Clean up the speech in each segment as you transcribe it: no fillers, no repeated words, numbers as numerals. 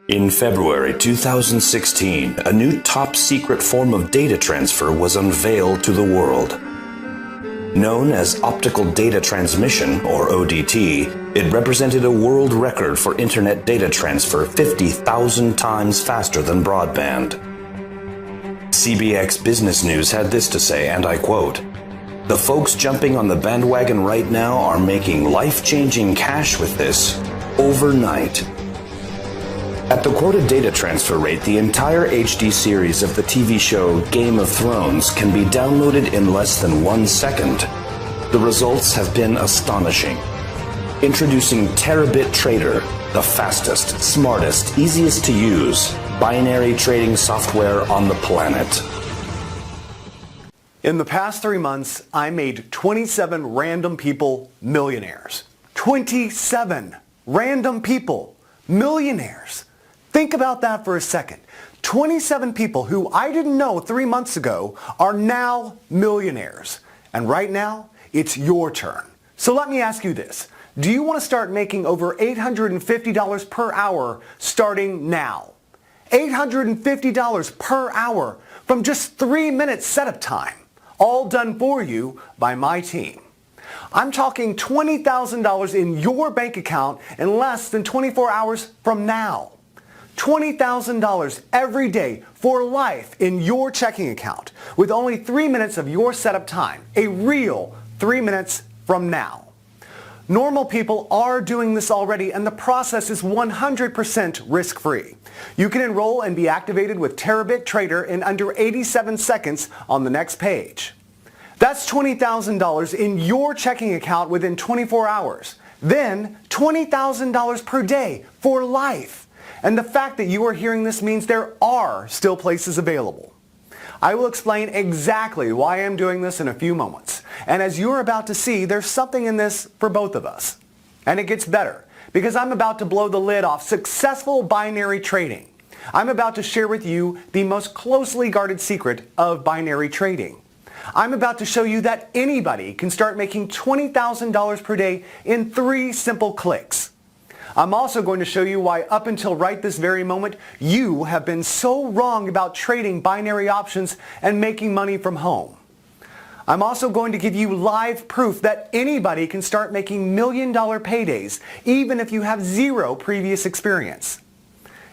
In February 2016, a new top-secret form of data transfer was unveiled to the world. Known as optical data transmission, or ODT, it represented a world record for internet data transfer 50,000 times faster than broadband. CBX Business News had this to say, and I quote, "The folks jumping on the bandwagon right now are making life-changing cash with this overnight." At the quoted data transfer rate, the entire HD series of the TV show Game of Thrones can be downloaded in less than 1 second. The results have been astonishing. Introducing Terabit Trader, the fastest, smartest, easiest to use binary trading software on the planet. In the past 3 months, I made 27 random people millionaires. 27 random people millionaires. Think about that for a second. 27 people who I didn't know 3 months ago are now millionaires. And right now, it's your turn. So let me ask you this. Do you want to start making over $850 per hour starting now? $850 per hour from just 3 minutes setup time. All done for you by my team. I'm talking $20,000 in your bank account in less than 24 hours from now. $20,000 every day for life in your checking account with only 3 minutes of your setup time. A real 3 minutes from now. Normal people are doing this already, and the process is 100% risk-free. You can enroll and be activated with Terabit Trader in under 87 seconds on the next page. That's $20,000 in your checking account within 24 hours. Then $20,000 per day for life. And the fact that you are hearing this means there are still places available. I will explain exactly why I'm doing this in a few moments. And as you're about to see, there's something in this for both of us. And it gets better, because I'm about to blow the lid off successful binary trading. I'm about to share with you the most closely guarded secret of binary trading. I'm about to show you that anybody can start making $20,000 per day in 3 simple clicks. I'm also going to show you why up until right this very moment, you have been so wrong about trading binary options and making money from home. I'm also going to give you live proof that anybody can start making million-dollar paydays, even if you have 0 previous experience.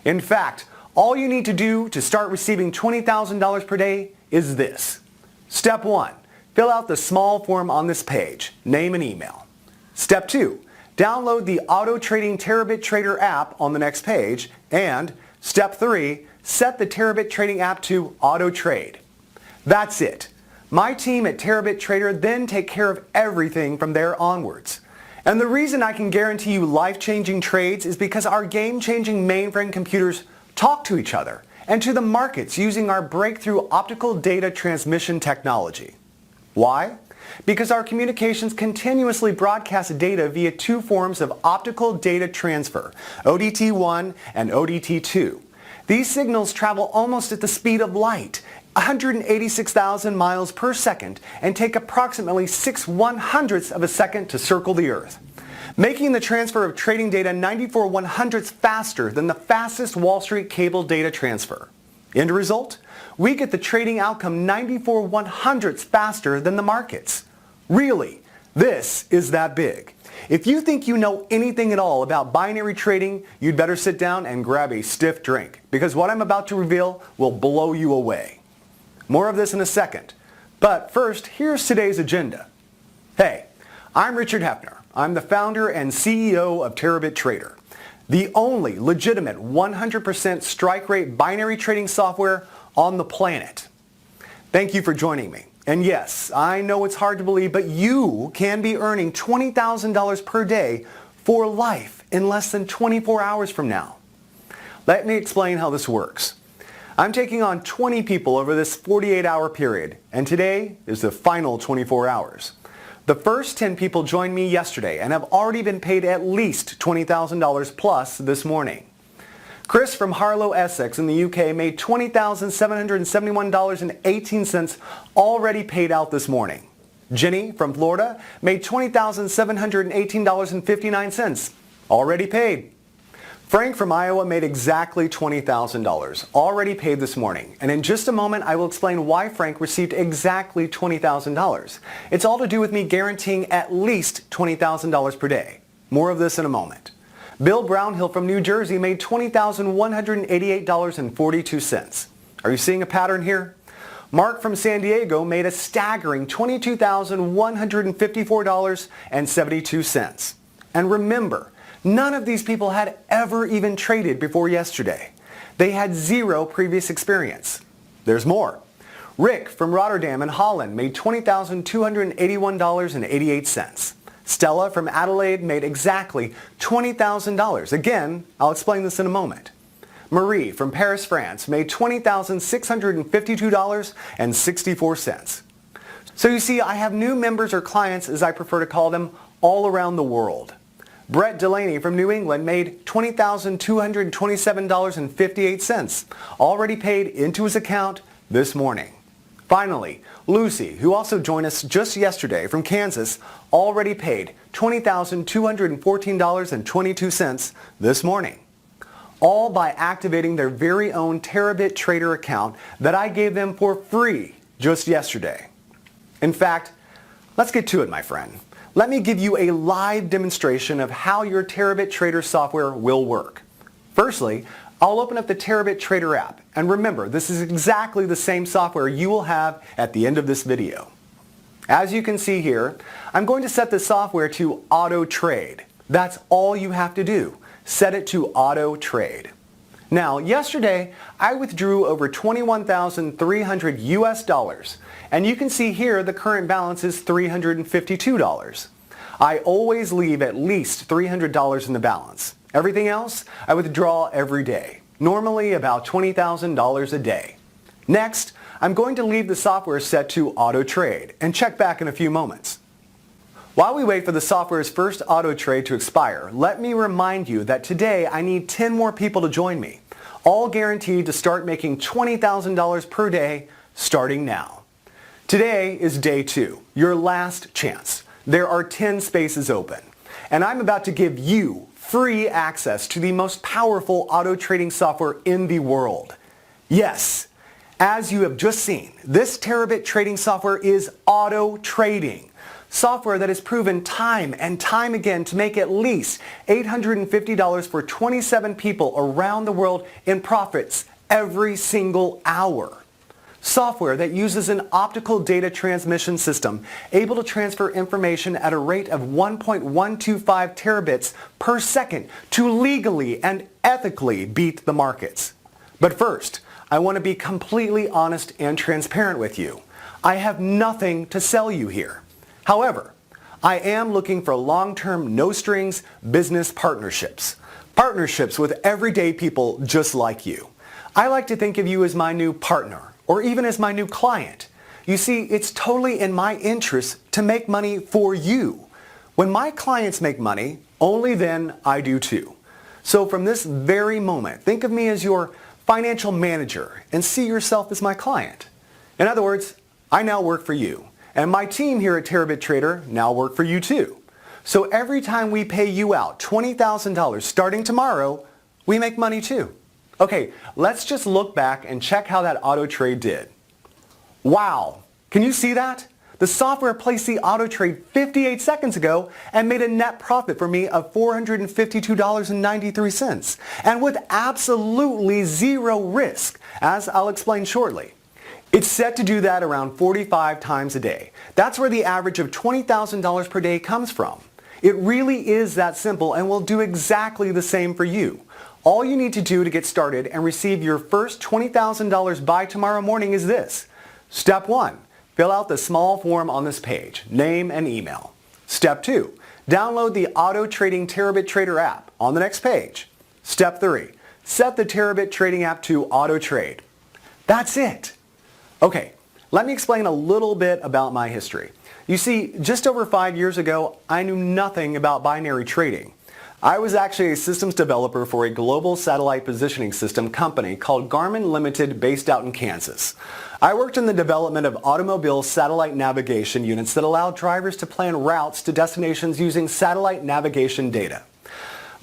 In fact, all you need to do to start receiving $20,000 per day is this. Step 1, fill out the small form on this page, name and email. Step 2, download the Auto Trading Terabit Trader app on the next page. And step 3, set the Terabit Trading app to Auto Trade. That's it. My team at Terabit Trader then take care of everything from there onwards. And the reason I can guarantee you life-changing trades is because our game-changing mainframe computers talk to each other and to the markets using our breakthrough optical data transmission technology. Why? Because our communications continuously broadcast data via 2 forms of optical data transfer, ODT1 and ODT2. These signals travel almost at the speed of light, 186,000 miles per second, and take approximately 6/100ths of a second to circle the Earth, making the transfer of trading data 94/100ths faster than the fastest Wall Street cable data transfer. End result? We get the trading outcome 94/100ths faster than the markets. Really, this is that big. If you think you know anything at all about binary trading, you'd better sit down and grab a stiff drink, because what I'm about to reveal will blow you away. More of this in a second. But first, here's today's agenda. Hey, I'm Richard Hefner. I'm the founder and CEO of Terabit Trader, the only legitimate 100% strike rate binary trading software on the planet. Thank you for joining me. And yes, I know it's hard to believe, but you can be earning $20,000 per day for life in less than 24 hours from now. Let me explain how this works. I'm taking on 20 people over this 48-hour period, and today is the final 24 hours. The first 10 people joined me yesterday and have already been paid at least $20,000 plus this morning. Chris from Harlow, Essex in the UK made $20,771.18 already paid out this morning. Jenny from Florida made $20,718.59 already paid. Frank from Iowa made exactly $20,000, already paid this morning. And in just a moment, I will explain why Frank received exactly $20,000. It's all to do with me guaranteeing at least $20,000 per day. More of this in a moment. Bill Brownhill from New Jersey made $20,188.42. Are you seeing a pattern here? Mark from San Diego made a staggering $22,154.72. And remember, none of these people had ever even traded before yesterday. They had zero previous experience. There's more. Rick from Rotterdam in Holland made $20,281.88. Stella from Adelaide made exactly $20,000. Again, I'll explain this in a moment. Marie from Paris, France made $20,652.64. So you see, I have new members or clients, as I prefer to call them, all around the world. Brett Delaney from New England made $20,227.58, already paid into his account this morning. Finally, Lucy, who also joined us just yesterday from Kansas, already paid $20,214.22 this morning. All by activating their very own Terabit Trader account that I gave them for free just yesterday. In fact, let's get to it, my friend. Let me give you a live demonstration of how your Terabit Trader software will work. Firstly, I'll open up the Terabit Trader app. And remember, this is exactly the same software you will have at the end of this video. As you can see here, I'm going to set the software to auto trade. That's all you have to do. Set it to auto trade. Now, yesterday, I withdrew over 21,300 US dollars. And you can see here the current balance is $352. I always leave at least $300 in the balance. Everything else, I withdraw every day, normally about $20,000 a day. Next, I'm going to leave the software set to auto trade and check back in a few moments. While we wait for the software's first auto trade to expire, let me remind you that today I need 10 more people to join me, all guaranteed to start making $20,000 per day starting now. Today is day 2, your last chance. There are 10 spaces open, and I'm about to give you free access to the most powerful auto trading software in the world. Yes, as you have just seen, this Terabit trading software is auto trading. Software that has proven time and time again to make at least $850 for 27 people around the world in profits every single hour. Software that uses an optical data transmission system able to transfer information at a rate of 1.125 terabits per second to legally and ethically beat the markets. But first, I want to be completely honest and transparent with you. I have nothing to sell you here. However, I am looking for long-term, no-strings business partnerships. Partnerships with everyday people just like you. I like to think of you as my new partner, or even as my new client. You see, it's totally in my interest to make money for you. When my clients make money, only then I do too. So from this very moment, think of me as your financial manager and see yourself as my client. In other words, I now work for you, and my team here at Terabit Trader now work for you too. So every time we pay you out $20,000 starting tomorrow, we make money too. Okay, let's just look back and check how that auto trade did. Wow, can you see that? The software placed the auto trade 58 seconds ago and made a net profit for me of $452.93, and with absolutely zero risk, as I'll explain shortly. It's set to do that around 45 times a day. That's where the average of $20,000 per day comes from. It really is that simple and will do exactly the same for you. All you need to do to get started and receive your first $20,000 by tomorrow morning is this. Step 1, fill out the small form on this page, name and email. Step 2, download the Auto Trading Terabit Trader app on the next page. Step 3, set the Terabit Trading app to auto trade. That's it. Okay, let me explain a little bit about my history. You see, just over 5 years ago, I knew nothing about binary trading. I was actually a systems developer for a global satellite positioning system company called Garmin Limited based out in Kansas. I worked in the development of automobile satellite navigation units that allowed drivers to plan routes to destinations using satellite navigation data.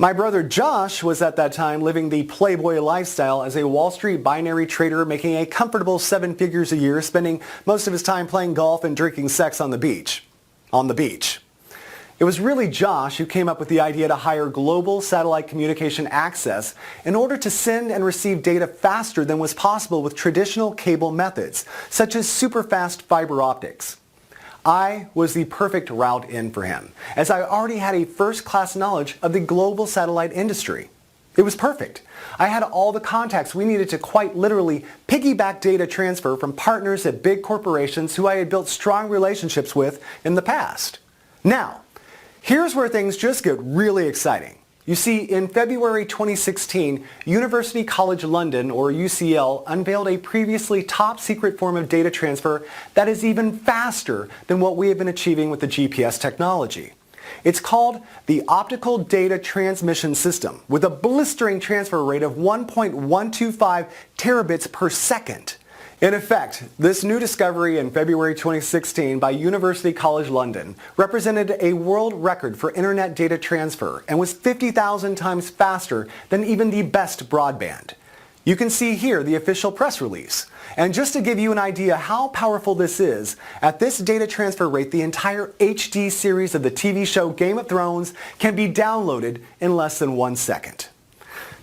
My brother Josh was at that time living the playboy lifestyle as a Wall Street binary trader, making a comfortable 7 figures a year, spending most of his time playing golf and drinking sex on the beach. It was really Josh who came up with the idea to hire global satellite communication access in order to send and receive data faster than was possible with traditional cable methods, such as super-fast fiber optics. I was the perfect route in for him, as I already had a first-class knowledge of the global satellite industry. It was perfect. I had all the contacts we needed to quite literally piggyback data transfer from partners at big corporations who I had built strong relationships with in the past. Now, here's where things just get really exciting. You see, in February 2016, University College London, or UCL, unveiled a previously top secret form of data transfer that is even faster than what we have been achieving with the GPS technology. It's called the Optical Data Transmission System, with a blistering transfer rate of 1.125 terabits per second. In effect, this new discovery in February 2016 by University College London represented a world record for internet data transfer and was 50,000 times faster than even the best broadband. You can see here the official press release. And just to give you an idea how powerful this is, at this data transfer rate, the entire HD series of the TV show Game of Thrones can be downloaded in less than 1 second.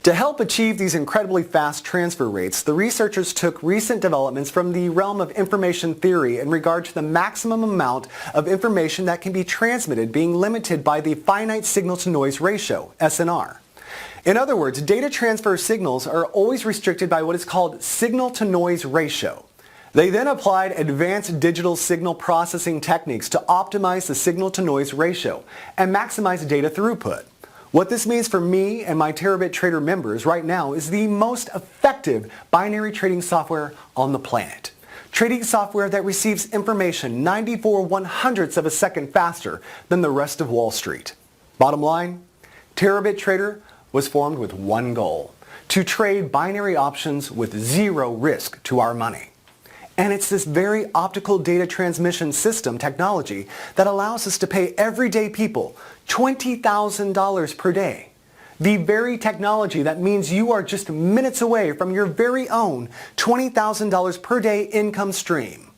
To help achieve these incredibly fast transfer rates, the researchers took recent developments from the realm of information theory in regard to the maximum amount of information that can be transmitted being limited by the finite signal-to-noise ratio, SNR. In other words, data transfer signals are always restricted by what is called signal-to-noise ratio. They then applied advanced digital signal processing techniques to optimize the signal-to-noise ratio and maximize data throughput. What this means for me and my Terabit Trader members right now is the most effective binary trading software on the planet. Trading software that receives information 94/100ths of a second faster than the rest of Wall Street. Bottom line, Terabit Trader was formed with one goal: to trade binary options with zero risk to our money. And it's this very optical data transmission system technology that allows us to pay everyday people $20,000 per day. The very technology that means you are just minutes away from your very own $20,000 per day income stream.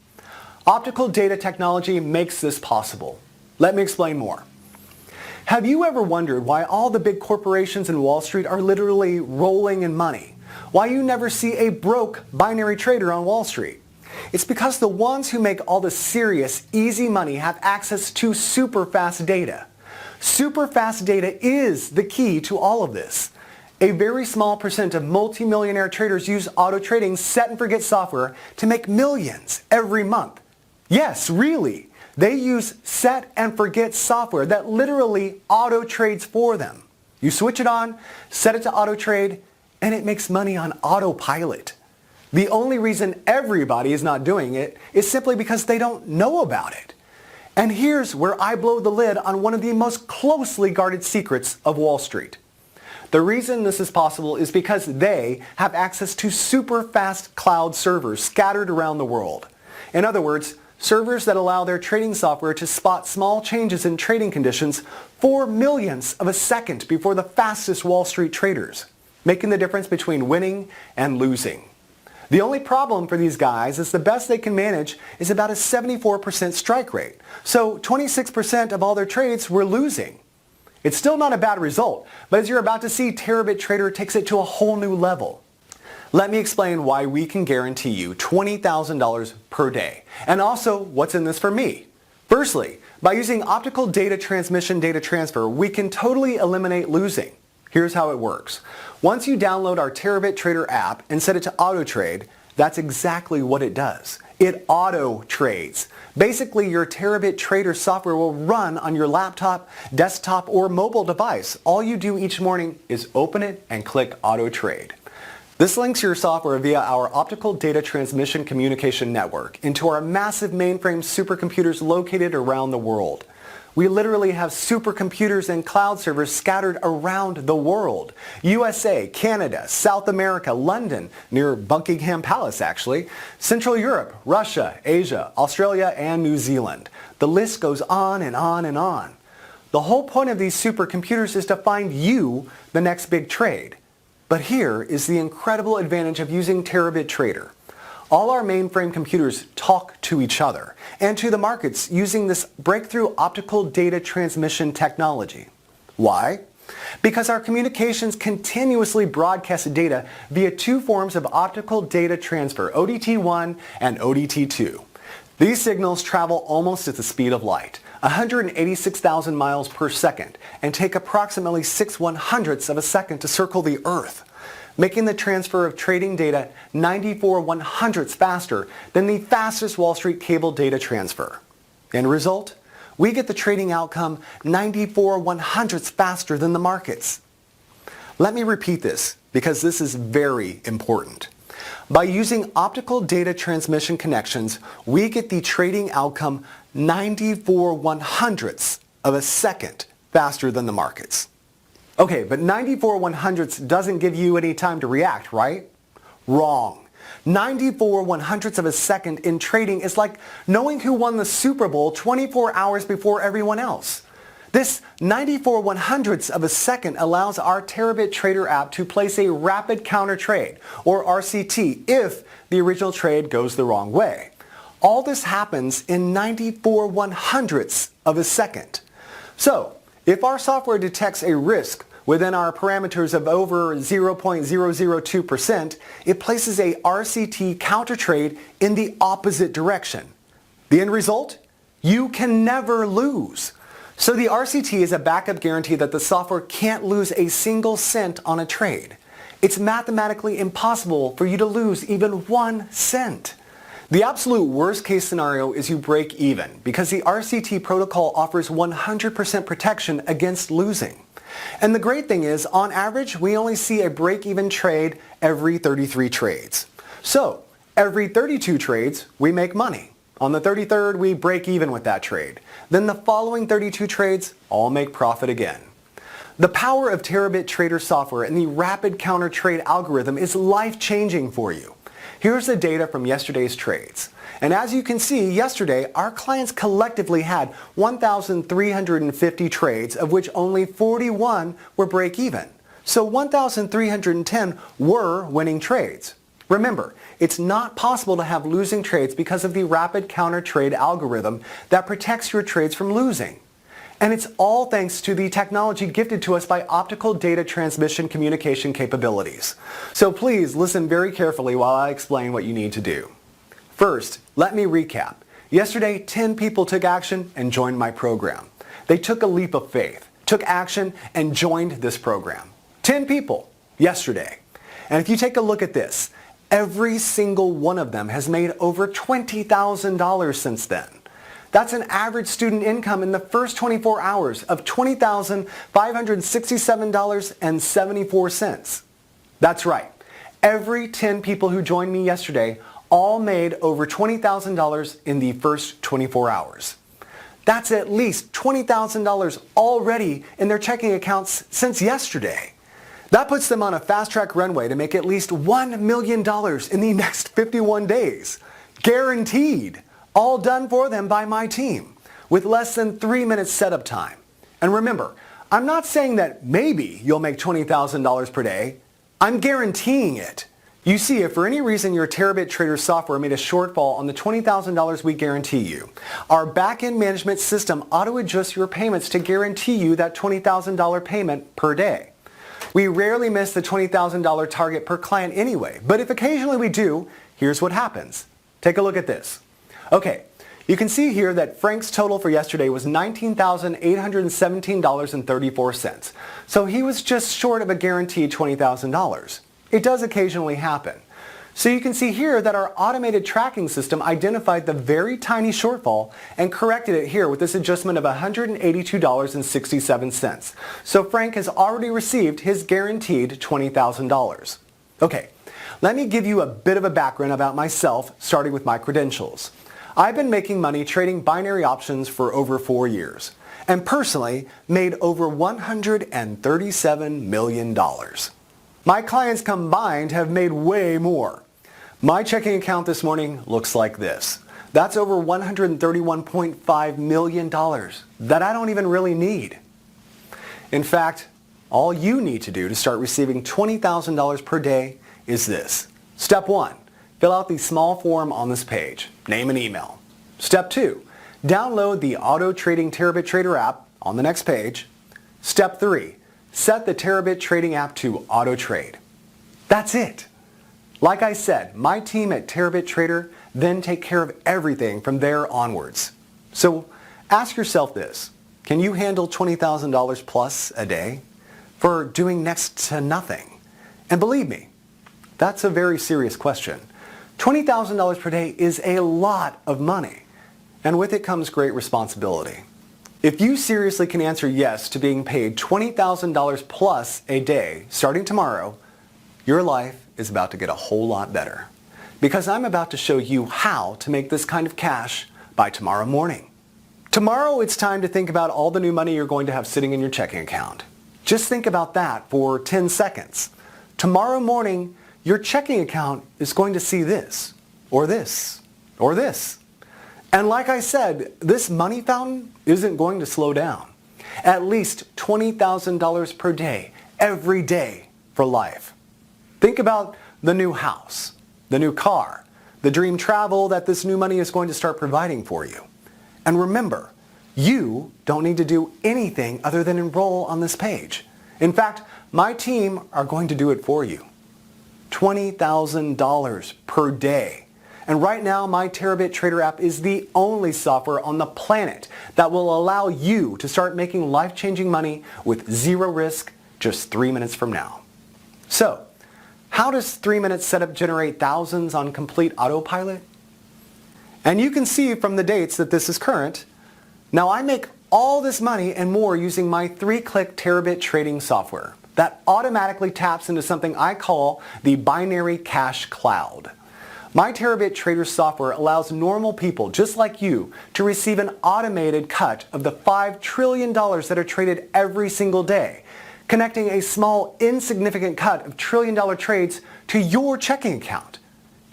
Optical data technology makes this possible. Let me explain more. Have you ever wondered why all the big corporations in Wall Street are literally rolling in money? Why you never see a broke binary trader on Wall Street? It's because the ones who make all the serious, easy money have access to super fast data. Super fast data is the key to all of this. A very small percent of multimillionaire traders use auto trading set and forget software to make millions every month. Yes, really. They use set and forget software that literally auto trades for them. You switch it on, set it to auto trade, and it makes money on autopilot. The only reason everybody is not doing it is simply because they don't know about it. And here's where I blow the lid on one of the most closely guarded secrets of Wall Street. The reason this is possible is because they have access to super fast cloud servers scattered around the world. In other words, servers that allow their trading software to spot small changes in trading conditions 4/millionths of a second before the fastest Wall Street traders, making the difference between winning and losing. The only problem for these guys is the best they can manage is about a 74% strike rate. So 26% of all their trades were losing. It's still not a bad result, but as you're about to see, Terabit Trader takes it to a whole new level. Let me explain why we can guarantee you $20,000 per day, and also what's in this for me. Firstly, by using optical data transmission data transfer, we can totally eliminate losing. Here's how it works. Once you download our Terabit Trader app and set it to auto trade, that's exactly what it does. It auto trades. Basically, your Terabit Trader software will run on your laptop, desktop, or mobile device. All you do each morning is open it and click auto trade. This links your software via our optical data transmission communication network into our massive mainframe supercomputers located around the world. We literally have supercomputers and cloud servers scattered around the world. USA, Canada, South America, London, near Buckingham Palace actually, Central Europe, Russia, Asia, Australia, and New Zealand. The list goes on and on and on. The whole point of these supercomputers is to find you the next big trade. But here is the incredible advantage of using Terabit Trader. All our mainframe computers talk to each other and to the markets using this breakthrough optical data transmission technology. Why? Because our communications continuously broadcast data via two forms of optical data transfer, ODT1 and ODT2. These signals travel almost at the speed of light, 186,000 miles per second, and take approximately 6/100ths of a second to circle the Earth, making the transfer of trading data 94/100ths faster than the fastest Wall Street cable data transfer. End result? We get the trading outcome 94/100ths faster than the markets. Let me repeat this because this is very important. By using optical data transmission connections, we get the trading outcome 94/100ths of a second faster than the markets. Okay, but 94/100ths doesn't give you any time to react, right? Wrong. 94/100ths of a second in trading is like knowing who won the Super Bowl 24 hours before everyone else. This 94/100ths of a second allows our Terabit Trader app to place a rapid counter trade, or RCT, if the original trade goes the wrong way. All this happens in 94/100ths of a second. So, if our software detects a risk within our parameters of over 0.002%, it places a RCT counter trade in the opposite direction. The end result? You can never lose. So the RCT is a backup guarantee that the software can't lose a single cent on a trade. It's mathematically impossible for you to lose even 1 cent. The absolute worst case scenario is you break even because the RCT protocol offers 100% protection against losing. And the great thing is, on average, we only see a break-even trade every 33 trades. So, every 32 trades, we make money. On the 33rd, we break even with that trade. Then the following 32 trades all make profit again. The power of Terabit Trader software and the rapid counter trade algorithm is life-changing for you. Here's the data from yesterday's trades. And as you can see, yesterday, our clients collectively had 1,350 trades, of which only 41 were break-even. So 1,310 were winning trades. Remember, it's not possible to have losing trades because of the rapid counter trade algorithm that protects your trades from losing. And it's all thanks to the technology gifted to us by optical data transmission communication capabilities. So please listen very carefully while I explain what you need to do. First, let me recap. Yesterday, 10 people took action and joined my program. They took a leap of faith, took action, and joined this program. 10 people yesterday. And if you take a look at this, every single one of them has made over $20,000 since then. That's an average student income in the first 24 hours of $20,567.74. That's right. Every 10 people who joined me yesterday all made over $20,000 in the first 24 hours. That's at least $20,000 already in their checking accounts since yesterday. That puts them on a fast-track runway to make at least $1 million in the next 51 days. Guaranteed. All done for them by my team, with less than 3 minutes setup time. And remember, I'm not saying that maybe you'll make $20,000 per day. I'm guaranteeing it. You see, if for any reason your Terabit Trader software made a shortfall on the $20,000 we guarantee you, our back-end management system auto-adjusts your payments to guarantee you that $20,000 payment per day. We rarely miss the $20,000 target per client anyway, but if occasionally we do, here's what happens. Take a look at this. Okay, you can see here that Frank's total for yesterday was $19,817.34. So he was just short of a guaranteed $20,000. It does occasionally happen. So you can see here that our automated tracking system identified the very tiny shortfall and corrected it here with this adjustment of $182.67. So Frank has already received his guaranteed $20,000. Okay, let me give you a bit of a background about myself, starting with my credentials. I've been making money trading binary options for over 4 years, and personally made over $137 million. My clients combined have made way more. My checking account this morning looks like this. That's over $131.5 million that I don't even really need. In fact, all you need to do to start receiving $20,000 per day is this. Step 1, fill out the small form on this page. Name and email. Step 2, download the Auto Trading Terabit Trader app on the next page. Step 3, set the Terabit Trading app to auto trade. That's it. Like I said, my team at Terabit Trader then take care of everything from there onwards. So ask yourself this, can you handle $20,000 plus a day for doing next to nothing? And believe me, that's a very serious question. $20,000 per day is a lot of money, and with it comes great responsibility. If you seriously can answer yes to being paid $20,000 plus a day starting tomorrow, your life is about to get a whole lot better. Because I'm about to show you how to make this kind of cash by tomorrow morning. Tomorrow it's time to think about all the new money you're going to have sitting in your checking account. Just think about that for 10 seconds. Tomorrow morning, your checking account is going to see this, or this, or this. And like I said, this money fountain isn't going to slow down. At least $20,000 per day, every day for life. Think about the new house, the new car, the dream travel that this new money is going to start providing for you. And remember, you don't need to do anything other than enroll on this page. In fact, my team are going to do it for you. $20,000 per day. And right now, my Terabit Trader app is the only software on the planet that will allow you to start making life-changing money with zero risk just 3 minutes from now. So, how does 3 minutes setup generate thousands on complete autopilot? And you can see from the dates that this is current. Now I make all this money and more using my 3-click Terabit trading software that automatically taps into something I call the binary cash cloud. My Terabit Trader software allows normal people just like you to receive an automated cut of the $5 trillion that are traded every single day, connecting a small, insignificant cut of trillion-dollar trades to your checking account.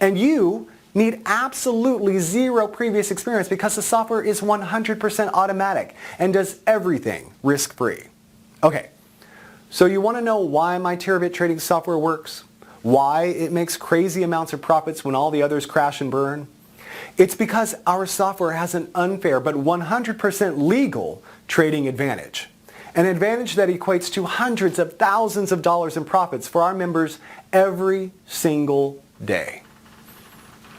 And you need absolutely zero previous experience because the software is 100% automatic and does everything risk-free. Okay, so you want to know why my Terabit trading software works? Why it makes crazy amounts of profits when all the others crash and burn? It's because our software has an unfair but 100% legal trading advantage. An advantage that equates to hundreds of thousands of dollars in profits for our members every single day.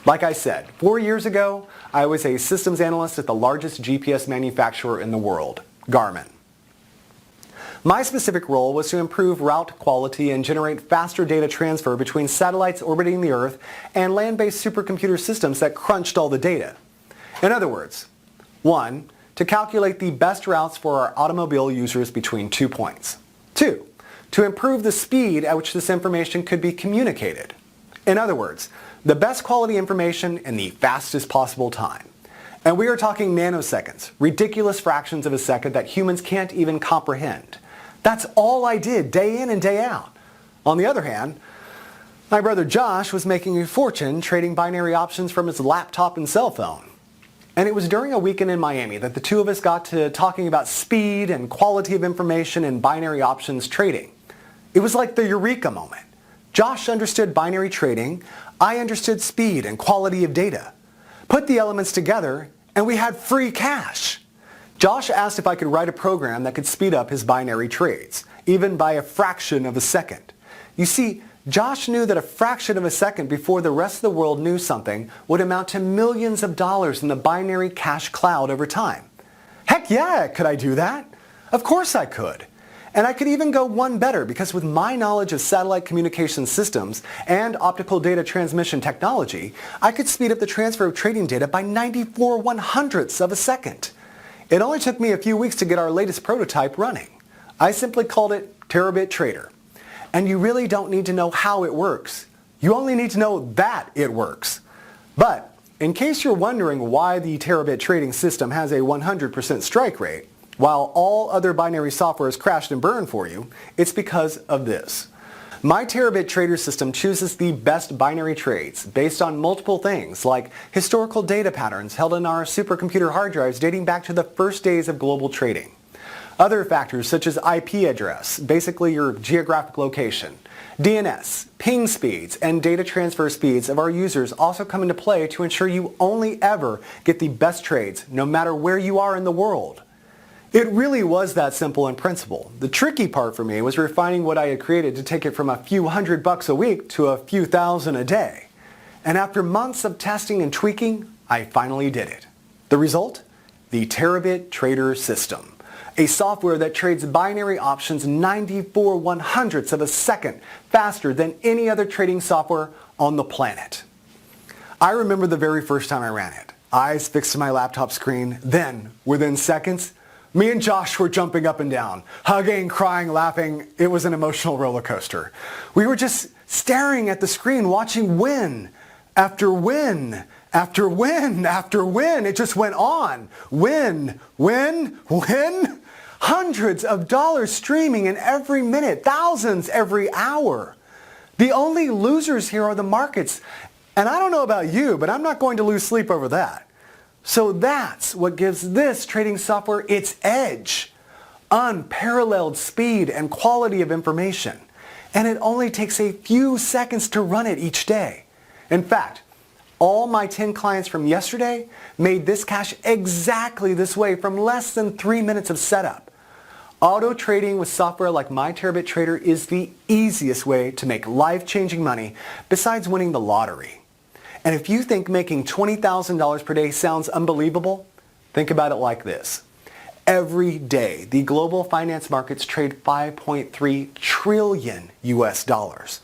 Like I said, 4 years ago, I was a systems analyst at the largest GPS manufacturer in the world, Garmin. My specific role was to improve route quality and generate faster data transfer between satellites orbiting the Earth and land-based supercomputer systems that crunched all the data. In other words, 1, to calculate the best routes for our automobile users between 2 points. 2, to improve the speed at which this information could be communicated. In other words, the best quality information in the fastest possible time. And we are talking nanoseconds, ridiculous fractions of a second that humans can't even comprehend. That's all I did day in and day out. On the other hand, my brother Josh was making a fortune trading binary options from his laptop and cell phone. And it was during a weekend in Miami that the two of us got to talking about speed and quality of information in binary options trading. It was like the eureka moment. Josh understood binary trading, I understood speed and quality of data. Put the elements together and we had free cash. Josh asked if I could write a program that could speed up his binary trades, even by a fraction of a second. You see, Josh knew that a fraction of a second before the rest of the world knew something would amount to millions of dollars in the binary cash cloud over time. Heck yeah, could I do that? Of course I could. And I could even go one better because with my knowledge of satellite communication systems and optical data transmission technology, I could speed up the transfer of trading data by 94/100ths of a second. It only took me a few weeks to get our latest prototype running. I simply called it Terabit Trader. And you really don't need to know how it works. You only need to know that it works. But in case you're wondering why the Terabit trading system has a 100% strike rate, while all other binary software has crashed and burned for you, it's because of this. My Terabit Trader system chooses the best binary trades based on multiple things like historical data patterns held in our supercomputer hard drives dating back to the first days of global trading. Other factors such as IP address, basically your geographic location, DNS, ping speeds, and data transfer speeds of our users also come into play to ensure you only ever get the best trades no matter where you are in the world. It really was that simple in principle. The tricky part for me was refining what I had created to take it from a few $100 a week to a few thousand a day. And after months of testing and tweaking, I finally did it. The result? The Terabit Trader System, a software that trades binary options 94/100ths of a second faster than any other trading software on the planet. I remember the very first time I ran it. Eyes fixed to my laptop screen. Then, within seconds, me and Josh were jumping up and down, hugging, crying, laughing. It was an emotional roller coaster. We were just staring at the screen, watching win after win after win after win. It just went on. Win, win, win. Hundreds of dollars streaming in every minute, thousands every hour. The only losers here are the markets. And I don't know about you, but I'm not going to lose sleep over that. So that's what gives this trading software its edge. Unparalleled speed and quality of information. And it only takes a few seconds to run it each day. In fact, all my 10 clients from yesterday made this cash exactly this way from less than 3 minutes of setup. Auto trading with software like my Terabit Trader is the easiest way to make life-changing money besides winning the lottery. And if you think making $20,000 per day sounds unbelievable, think about it like this. Every day, the global finance markets trade 5.3 trillion US dollars.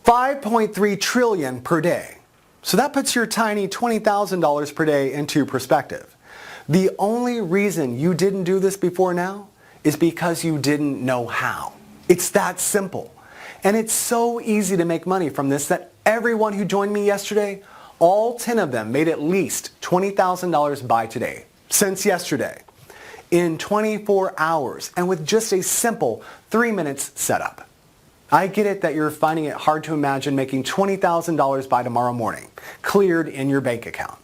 5.3 trillion per day. So that puts your tiny $20,000 per day into perspective. The only reason you didn't do this before now is because you didn't know how. It's that simple. And it's so easy to make money from this that everyone who joined me yesterday, all 10 of them made at least $20,000 by today, since yesterday, in 24 hours and with just a simple 3 minutes setup. I get it that you're finding it hard to imagine making $20,000 by tomorrow morning, cleared in your bank account.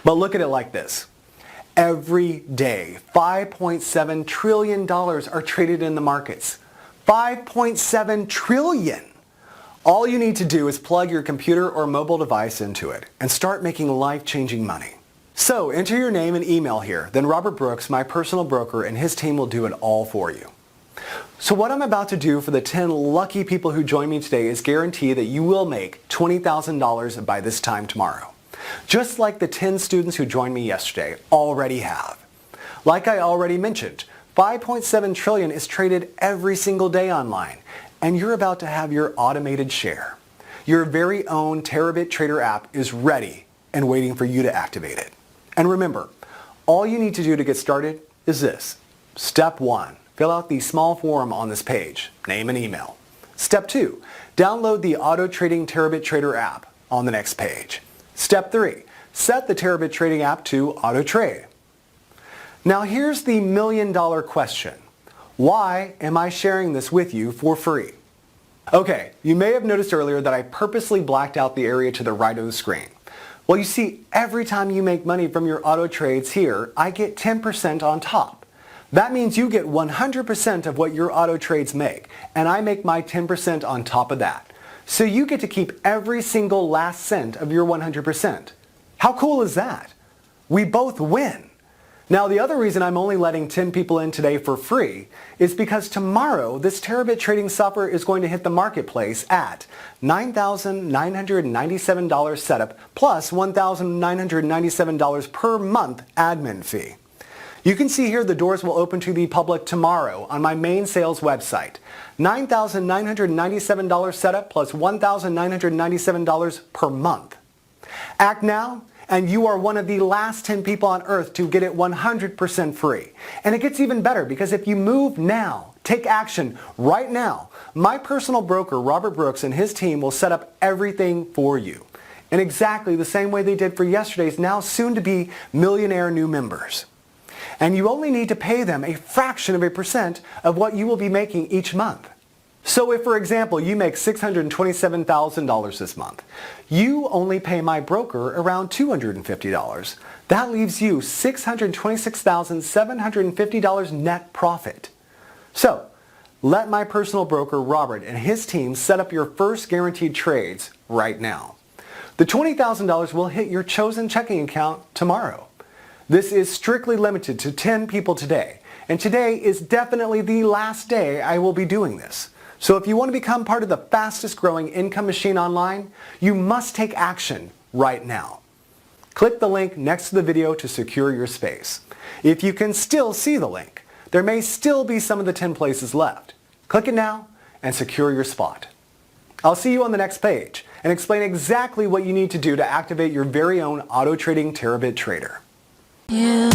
But look at it like this. Every day, $5.7 trillion are traded in the markets. 5.7 trillion! All you need to do is plug your computer or mobile device into it and start making life-changing money. So enter your name and email here, then Robert Brooks, my personal broker, and his team will do it all for you. So what I'm about to do for the 10 lucky people who join me today is guarantee that you will make $20,000 by this time tomorrow. Just like the 10 students who joined me yesterday already have. Like I already mentioned, 5.7 trillion is traded every single day online, and you're about to have your automated share. Your very own Terabit Trader app is ready and waiting for you to activate it. And remember, all you need to do to get started is this. Step 1. Fill out the small form on this page, name and email. Step 2. Download the Auto Trading Terabit Trader app on the next page. Step 3. Set the Terabit Trading app to Auto Trade. Now here's the million-dollar question. Why am I sharing this with you for free? Okay, you may have noticed earlier that I purposely blacked out the area to the right of the screen. Well, you see, every time you make money from your auto trades here, I get 10% on top. That means you get 100% of what your auto trades make, and I make my 10% on top of that. So you get to keep every single last cent of your 100%. How cool is that? We both win. Now, the other reason I'm only letting 10 people in today for free is because tomorrow this Terabit trading software is going to hit the marketplace at $9,997 setup plus $1,997 per month admin fee. You can see here the doors will open to the public tomorrow on my main sales website. $9,997 setup plus $1,997 per month. Act now, and you are one of the last 10 people on earth to get it 100% free. And it gets even better because if you move now, take action right now, my personal broker, Robert Brooks, and his team will set up everything for you in exactly the same way they did for yesterday's now soon-to-be millionaire new members. And you only need to pay them a fraction of a percent of what you will be making each month. So if, for example, you make $627,000 this month, you only pay my broker around $250. That leaves you $626,750 net profit. So, let my personal broker Robert and his team set up your first guaranteed trades right now. The $20,000 will hit your chosen checking account tomorrow. This is strictly limited to 10 people today, and today is definitely the last day I will be doing this. So if you want to become part of the fastest growing income machine online, you must take action right now. Click the link next to the video to secure your space. If you can still see the link, there may still be some of the 10 places left. Click it now and secure your spot. I'll see you on the next page and explain exactly what you need to do to activate your very own auto trading terabit trader. Yeah.